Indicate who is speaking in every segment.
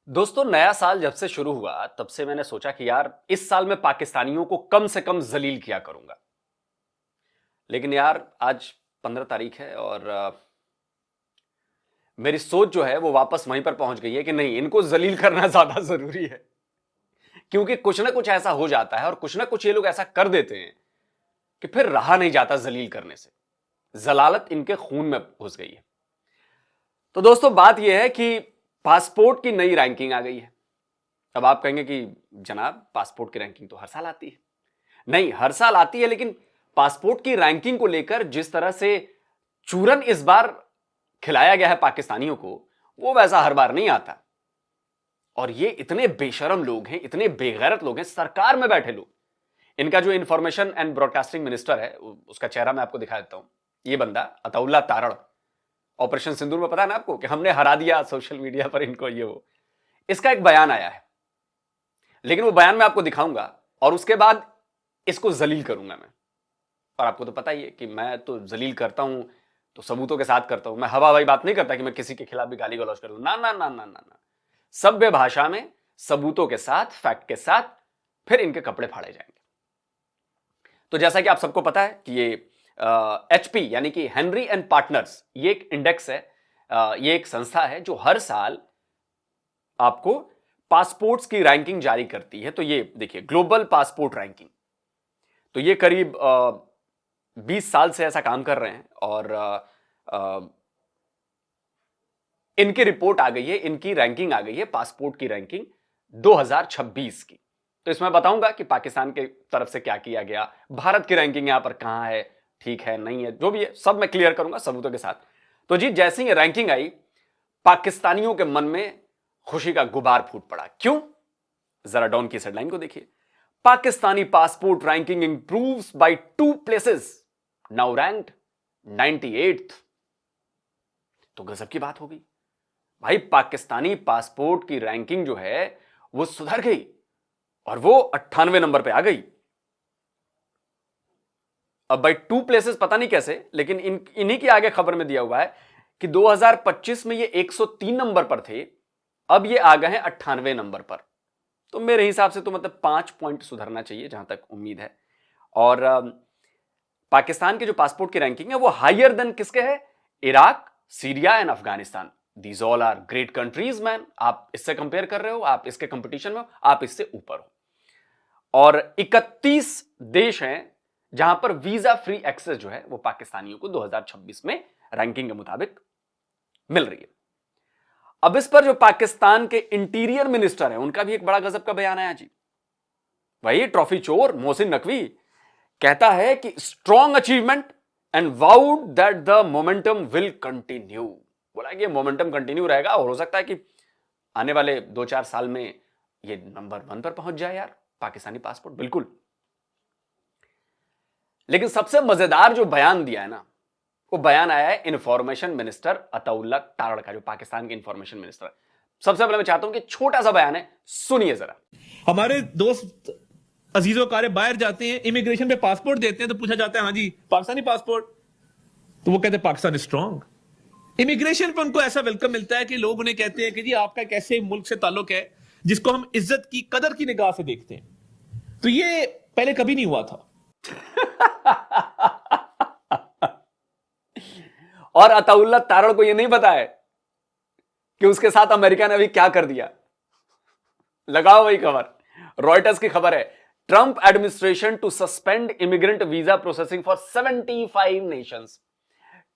Speaker 1: दोस्तों, नया साल जब से शुरू हुआ तब से मैंने सोचा कि यार इस साल मैं पाकिस्तानियों को कम से कम जलील किया करूंगा। लेकिन यार आज 15 तारीख है और मेरी सोच जो है वो वापस वहीं पर पहुंच गई है कि नहीं, इनको जलील करना ज्यादा जरूरी है। क्योंकि कुछ ना कुछ ऐसा हो जाता है और कुछ ना कुछ ये लोग ऐसा कर देते हैं कि फिर रहा नहीं जाता जलील करने से। जलालत इनके खून में घुस गई है। तो दोस्तों, बात यह है कि पासपोर्ट की नई रैंकिंग आ गई है। अब आप कहेंगे कि जनाब, पासपोर्ट की रैंकिंग तो हर साल आती है। नहीं, हर साल आती है, लेकिन पासपोर्ट की रैंकिंग को लेकर जिस तरह से चूरन इस बार खिलाया गया है पाकिस्तानियों को, वो वैसा हर बार नहीं आता। और ये इतने बेशरम लोग हैं, इतने बेगैरत लोग हैं, सरकार में बैठे लोग। इनका जो इंफॉर्मेशन एंड ब्रॉडकास्टिंग मिनिस्टर है, उसका चेहरा मैं आपको दिखा देता हूं। ये बंदा अताउल्ला तारड़, ऑपरेशन सिंदूर में पता है ना आपको कि हमने हरा दिया सोशल मीडिया पर इनको, ये वो। इसका एक बयान आया है, लेकिन वो बयान मैं आपको दिखाऊंगा और उसके बाद इसको जलील करूंगा मैं। और आपको तो पता ही है कि मैं तो जलील करता हूं तो सबूतों के साथ करता हूं। मैं हवा हवाई बात नहीं करता कि मैं किसी के खिलाफ भी गाली गलौज करूं। ना ना ना ना ना ना, सभ्य भाषा में सबूतों के साथ, फैक्ट के साथ, फिर इनके कपड़े फाड़े जाएंगे। तो जैसा कि आप सबको पता है कि ये HP यानी कि हेनरी एंड पार्टनर्स, ये एक इंडेक्स है, ये एक संस्था है जो हर साल आपको पासपोर्ट्स की रैंकिंग जारी करती है। तो ये देखिए, ग्लोबल पासपोर्ट रैंकिंग, तो ये करीब 20 साल से ऐसा काम कर रहे हैं और इनकी रिपोर्ट आ गई है, इनकी रैंकिंग आ गई है, पासपोर्ट की रैंकिंग 2026 की। तो इसमें बताऊंगा कि पाकिस्तान के तरफ से क्या किया गया, भारत की रैंकिंग यहां पर कहां है, ठीक है नहीं है, जो भी है सब मैं क्लियर करूंगा सबूतों के साथ। तो जी, जैसे ही रैंकिंग आई, पाकिस्तानियों के मन में खुशी का गुबार फूट पड़ा। क्यों? जरा डॉन की हेडलाइन को देखिए। Pakistani passport ranking improves by 2 places, now ranked 98th। तो गजब की बात हो गई भाई, पाकिस्तानी पासपोर्ट की रैंकिंग जो है वो सुधर गई और वो 98 नंबर पे आ गई। अब भाई 2 प्लेसेस पता नहीं कैसे, लेकिन इन्हीं के आगे खबर में दिया हुआ है कि 2025 में ये 103 नंबर पर थे, अब ये आ गए हैं 98 नंबर पर। तो मेरे हिसाब से तो मतलब 5 पॉइंट सुधरना चाहिए, जहां तक उम्मीद है। और पाकिस्तान के जो पासपोर्ट की रैंकिंग है वो हायर देन किसके है? Iraq, Syria and Afghanistan. These all are great countries man. आप इससे कंपेयर कर रहे हो, आप इसके कंपटीशन में हो, आप इससे ऊपर हो। और 31 देश हैं जहां पर वीजा फ्री एक्सेस जो है वो पाकिस्तानियों को 2026 में रैंकिंग के मुताबिक मिल रही है। अब इस पर जो पाकिस्तान के इंटीरियर मिनिस्टर हैं, उनका भी एक बड़ा गजब का बयान आया जी। वही ट्रॉफी चोर मोहसिन नकवी कहता है कि strong achievement and vowed that the momentum will continue. बोला कि मोमेंटम कंटिन्यू रहेगा और हो सकता है कि आने वाले 2-4 साल में ये नंबर 1 पर पहुंच जाए यार, पाकिस्तानी पासपोर्ट। बिल्कुल। लेकिन सबसे मजेदार जो बयान दिया है ना, वो बयान आया है इंफॉर्मेशन मिनिस्टर अताउल्ला तारड़ का, जो पाकिस्तान के इंफॉर्मेशन मिनिस्टर है। सबसे पहले मैं चाहता हूं कि छोटा सा बयान है, सुनिए जरा।
Speaker 2: हमारे दोस्त अजीजों कारे बाहर जाते हैं, इमिग्रेशन पे पासपोर्ट देते हैं तो पूछा जाता है, हाँ जी पाकिस्तानी पासपोर्ट, तो वो कहते हैं पाकिस्तान स्ट्रांग। इमिग्रेशन पे उनको ऐसा वेलकम मिलता है कि लोग उन्हें कहते हैं कि जी आपका एक ऐसे मुल्क से ताल्लुक है जिसको हम इज्जत की, कदर की निगाह से देखते हैं। तो ये पहले कभी नहीं हुआ था।
Speaker 1: और अताउल्ला तारड़ को यह नहीं पता है कि उसके साथ अमेरिका ने अभी क्या कर दिया। लगाओ वही खबर, रॉयटर्स की खबर है। Trump administration to suspend immigrant visa processing for 75 nations.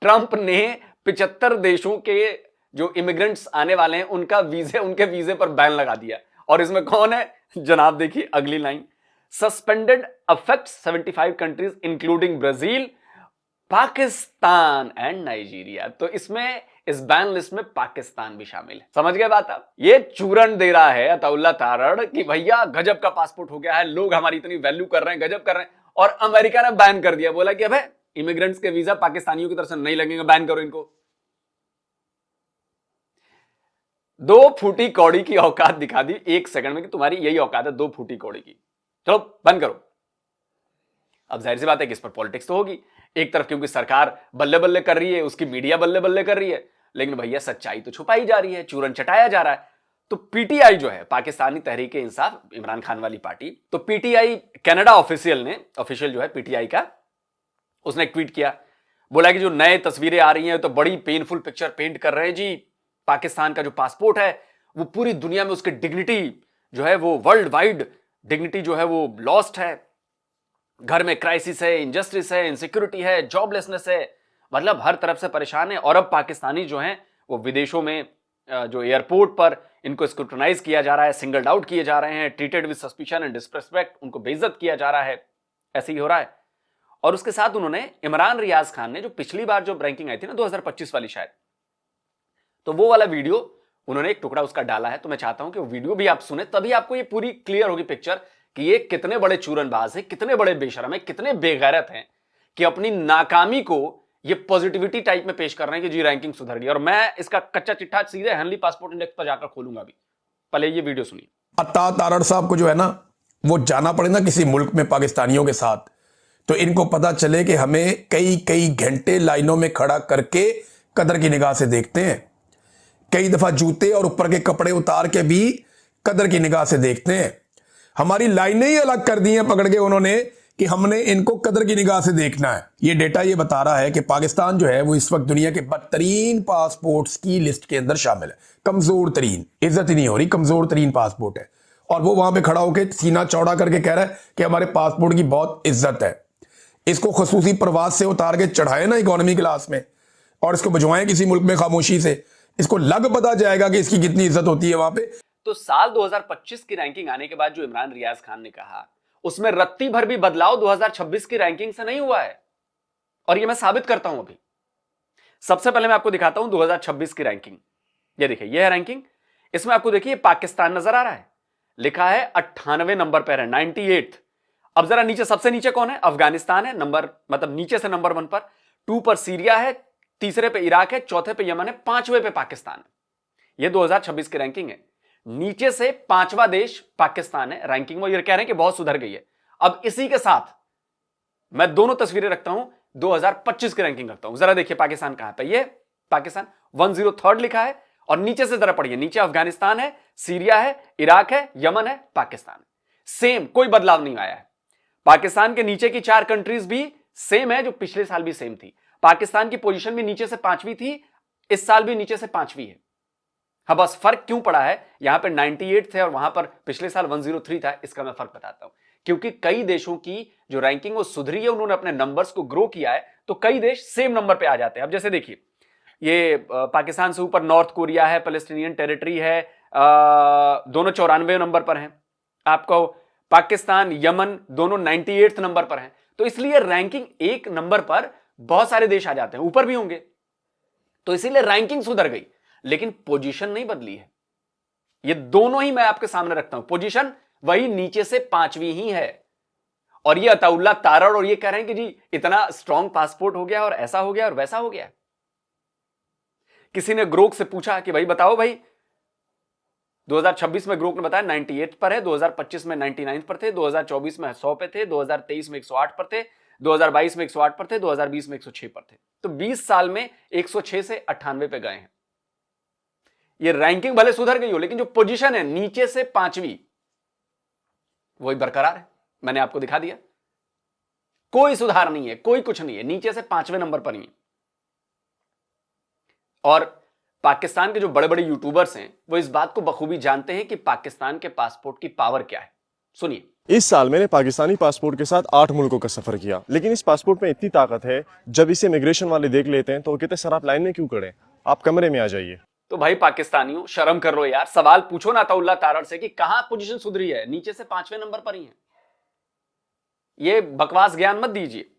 Speaker 1: Trump ने 75 देशों के जो इमिग्रेंट्स आने वाले हैं उनके वीजे पर बैन लगा दिया। और इसमें कौन है जनाब? देखिए अगली line, suspended affects 75 countries including Brazil, Pakistan and Nigeria. तो इसमें, इस बैन लिस्ट में पाकिस्तान भी शामिल है। समझ गए बात आप? ये चूरन दे रहा है अताउल्ला तारड़ कि भैया गजब का पासपोर्ट हो गया है, लोग हमारी इतनी वैल्यू कर रहे हैं, गजब कर रहे हैं। और अमेरिका ने बैन कर दिया, बोला कि अबे इमिग्रेंट्स के वीजा पाकिस्तानियों की तरफ से नहीं लगेंगे, बैन करो इनको। 2 फूटी कौड़ी की औकात दिखा दी 1 सेकंड में कि तुम्हारी यही औकात है 2 फूटी कौड़ी की, चलो बंद करो। अब जाहिर सी बात है कि इस पर पॉलिटिक्स तो होगी एक तरफ, क्योंकि सरकार बल्ले बल्ले कर रही है, उसकी मीडिया बल्ले बल्ले कर रही है, लेकिन भैया सच्चाई तो छुपाई जा रही है, चूरन चटाया जा रहा है। तो पीटीआई जो है, पाकिस्तानी तहरीक इंसाफ, इमरान खान वाली पार्टी, तो पीटीआई कनाडा ऑफिशियल जो है पीटीआई का, उसने एक ट्वीट किया, बोला कि जो नए तस्वीरें आ रही हैं तो बड़ी पेनफुल पिक्चर पेंट कर रहे हैं जी। पाकिस्तान का जो पासपोर्ट है वो पूरी दुनिया में उसकी डिग्निटी जो है, वो वर्ल्ड वाइड डिग्निटी जो है वो लॉस्ट है। घर में क्राइसिस है, इनजस्टिस है, इनसिक्योरिटी है, जॉबलेसनेस है, मतलब हर तरफ से परेशान है। और अब पाकिस्तानी जो हैं वो विदेशों में जो एयरपोर्ट पर इनको स्क्रूटनाइज किया जा रहा है, सिंगल्ड आउट किए जा रहे हैं, treated with suspicion and disrespect, उनको बेइज्जत किया जा रहा है, ऐसे ही हो रहा है। और उसके साथ उन्होंने इमरान रियाज खान ने जो पिछली बार जो रैंकिंग आई थी ना 2025 वाली शायद, तो वो वाला वीडियो उन्होंने एक टुकड़ा उसका डाला है। तो मैं चाहता हूं कि वो वीडियो भी आप सुने, तभी आपको ये पूरी क्लियर होगी पिक्चर कि ये कितने बड़े चूरनबाज हैं, कितने बड़े बेशरम हैं, कितने बेगैरत हैं कि अपनी नाकामी को ये पॉजिटिविटी टाइप में पेश कर रहे हैं कि जी रैंकिंग सुधर गई। और मैं इसका कच्चा चिट्ठा सीधे हेनली पासपोर्ट इंडेक्स पर जाकर खोलूंगा अभी। पहले ये वीडियो सुनिए।
Speaker 3: अत्ता तारड़ साहब को जो है ना वो जाना पड़े ना किसी मुल्क में पाकिस्तानियों के साथ, तो इनको पता चले कि हमें कई कई घंटे लाइनों में खड़ा करके कदर की निगाह से देखते हैं, कई दफा जूते और ऊपर के कपड़े उतार के भी कदर की निगाह से देखते हैं। हमारी लाइनें ही अलग कर दी हैं पकड़ के उन्होंने कि हमने इनको कदर की निगाह से देखना है। ये डेटा ये बता रहा है कि पाकिस्तान जो है वो इस वक्त दुनिया के बदतरीन पासपोर्ट्स की लिस्ट के अंदर शामिल है। कमजोर तरीन, इज्जत ही नहीं हो रही, कमजोर तरीन पासपोर्ट है। और वो वहां पे खड़ा होकर सीना चौड़ा करके कह रहा है कि हमारे पासपोर्ट की बहुत इज्जत है। इसको खसूसी प्रवास से उतार के चढ़ाए ना इकोनॉमी क्लास में और इसको भिजवाएं किसी मुल्क में खामोशी से, इसको लग पता जाएगा कि इसकी कितनी इज्जत होती है वहां पे।
Speaker 1: तो साल 2025 की रैंकिंग आने के बाद जो इमरान रियाज खान ने कहा, उसमें रत्ती भर भी बदलाव 2026 की रैंकिंग से नहीं हुआ है। और ये मैं साबित करता हूं अभी। सबसे पहले मैं आपको दिखाता हूं 2026 की रैंकिंग। ये देखिए, ये है रैंकिंग। इसमें आपको देखिए पाकिस्तान नजर आ रहा है, लिखा है 98 नंबर पर है, 98। अब जरा नीचे, सबसे नीचे कौन है? अफगानिस्तान है, नंबर मतलब नीचे से नंबर 1 पर, 2 पर सीरिया है, तीसरे पे इराक है, चौथे पे यमन है, 5वें पे पाकिस्तान है। ये 2026 की रैंकिंग है। नीचे से 5वां देश पाकिस्तान है रैंकिंग में। ये कह रहे हैं कि बहुत सुधर गई है। अब इसी के साथ मैं दोनों तस्वीरें रखता हूं, 2025 की रैंकिंग रखता हूं। जरा देखिए पाकिस्तान कहां पे, ये पाकिस्तान 103rd लिखा है। और नीचे से जरा पढ़िए, नीचे अफगानिस्तान है, सीरिया है, इराक है, यमन है, पाकिस्तान है। सेम, कोई बदलाव नहीं आया है। पाकिस्तान के नीचे की 4 कंट्रीज भी सेम है, जो पिछले साल भी सेम थी। पाकिस्तान की पोजीशन भी नीचे से 5वीं थी, इस साल भी नीचे से 5वीं है। हाँ, बस फर्क क्यों पड़ा है, यहां पे 98 थे और वहां पर पिछले साल 103 था, इसका मैं फर्क बताता हूं। क्योंकि कई देशों की जो रैंकिंग वो सुधरी है, उन्होंने अपने नंबर्स को ग्रो किया है, तो कई देश सेम नंबर पे आ जाते हैं। अब जैसे देखिए, ये पाकिस्तान से ऊपर नॉर्थ कोरिया है, पैलेस्टीनियन टेरिटरी है, दोनों 94 नंबर पर हैं। आपको पाकिस्तान, यमन दोनों 98 नंबर पर हैं। तो इसलिए रैंकिंग एक नंबर पर बहुत सारे देश आ जाते हैं, ऊपर भी होंगे, तो इसीलिए रैंकिंग सुधर गई, लेकिन पोजीशन नहीं बदली है। ये दोनों ही मैं आपके सामने रखता हूं, पोजीशन वही नीचे से 5वीं ही है। और ये अताउल्ला तारड़ और ये कह रहे हैं कि जी इतना स्ट्रांग पासपोर्ट हो गया और ऐसा हो गया और वैसा हो गया। किसी ने ग्रोक से पूछा कि भाई बताओ भाई, 2026 में ग्रोक ने बताया 98 पर है, 2025 में 99 पर थे, 2024 में 100 पे थे, 2023 में 108 पर थे, 2022 में 108 पर थे, 2020 में 106 पर थे। तो 20 साल में 106 से 98 पे गए हैं। ये रैंकिंग भले सुधर गई हो, लेकिन जो पोजीशन है नीचे से 5वीं वही बरकरार है। मैंने आपको दिखा दिया, कोई सुधार नहीं है, कोई कुछ नहीं है, नीचे से 5वें नंबर पर ही है। और पाकिस्तान के जो बड़े बड़े यूट्यूबर्स हैं वो इस बात को बखूबी जानते हैं कि पाकिस्तान के पासपोर्ट की पावर क्या है। सुनिए।
Speaker 4: इस साल मैंने पाकिस्तानी पासपोर्ट के साथ 8 मुल्कों का सफर किया, लेकिन इस पासपोर्ट में इतनी ताकत है, जब इसे इमिग्रेशन वाले देख लेते हैं तो वो कहते हैं सर आप लाइन में क्यों खड़े, आप कमरे में आ जाइए।
Speaker 1: तो भाई पाकिस्तानियों, शर्म कर लो यार, सवाल पूछो ना अताउल्ला तारड़ से कि कहां पोजीशन सुधरी है, नीचे से 5वें नंबर पर ही है। ये बकवास ज्ञान मत दीजिए।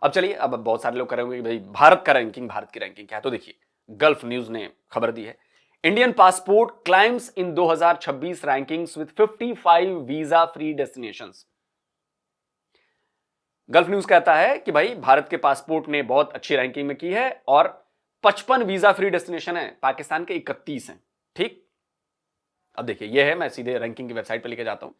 Speaker 1: अब चलिए, अब बहुत सारे लोग करेंगे भाई भारत का रैंकिंग, भारत की रैंकिंग क्या है। तो देखिए, गल्फ न्यूज ने खबर दी है, Indian passport climbs in 2026 rankings with 55 visa free destinations. Gulf news कहता है कि भाई भारत के पासपोर्ट ने बहुत अच्छी रैंकिंग में की है और 55 वीजा फ्री डेस्टिनेशन है, पाकिस्तान के 31 हैं। ठीक, अब देखिए, यह है, मैं सीधे रैंकिंग की वेबसाइट पर लेके जाता हूं।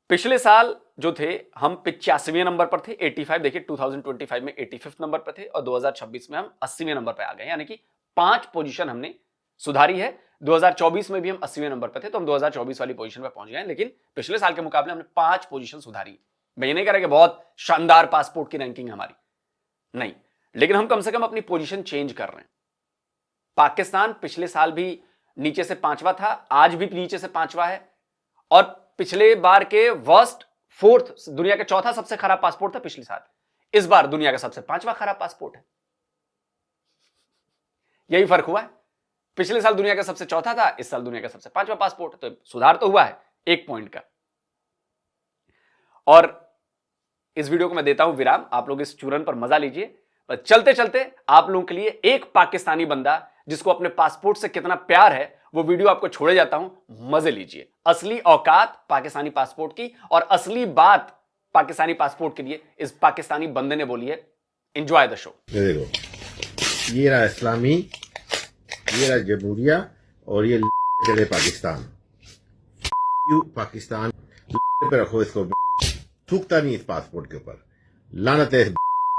Speaker 1: पिछले साल जो थे हम 85वें नंबर पर थे, 85। देखिए 2025 में 85 नंबर पर थे और 2026 में हम 80वें नंबर पर आ गए, यानी कि 5 पोजीशन हमने सुधारी है। 2024 में भी हम 80वें नंबर पर थे, तो हम 2024 वाली पोजीशन पर पहुंच गए, लेकिन पिछले साल के मुकाबले हमने 5 पोजीशन सुधारी। मैं ये नहीं कह रहा कि बहुत शानदार पासपोर्ट की रैंकिंग हमारी, नहीं, लेकिन हम कम से कम अपनी पोजीशन चेंज कर रहे हैं। पाकिस्तान पिछले साल भी नीचे से 5वां था, आज भी नीचे से 5वां है, और पिछले बार के वर्स्ट 4th, दुनिया का चौथा सबसे खराब पासपोर्ट था पिछले साल, इस बार दुनिया का सबसे 5वां खराब पासपोर्ट है। यही फर्क हुआ है, पिछले साल दुनिया का सबसे चौथा था, इस साल दुनिया का सबसे 5वां पासपोर्ट, तो सुधार तो हुआ है 1 पॉइंट का। और इस वीडियो को मैं देता हूं विराम, आप लोग इस चूरन पर मजा लीजिए। चलते चलते आप लोगों के लिए एक पाकिस्तानी बंदा जिसको अपने पासपोर्ट से कितना प्यार है, वो वीडियो आपको छोड़े जाता हूं, मजे लीजिए। असली औकात पाकिस्तानी पासपोर्ट की और असली बात पाकिस्तानी पासपोर्ट के लिए इस पाकिस्तानी बंदे ने बोली है। Enjoy the show.
Speaker 5: देखो, ये रहा इस्लामी, ये रहा जमहूरिया, और ये चले पाकिस्तान। यू पाकिस्तान पे रखो इसको, थूकता नहीं इस पासपोर्ट के ऊपर। लानत है इस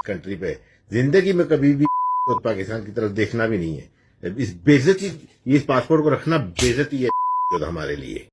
Speaker 5: कंट्री पे, जिंदगी में कभी भी पाकिस्तान की तरफ देखना भी नहीं है। इस बेइज्जती, इस पासपोर्ट को रखना बेइज्जती है हमारे लिए।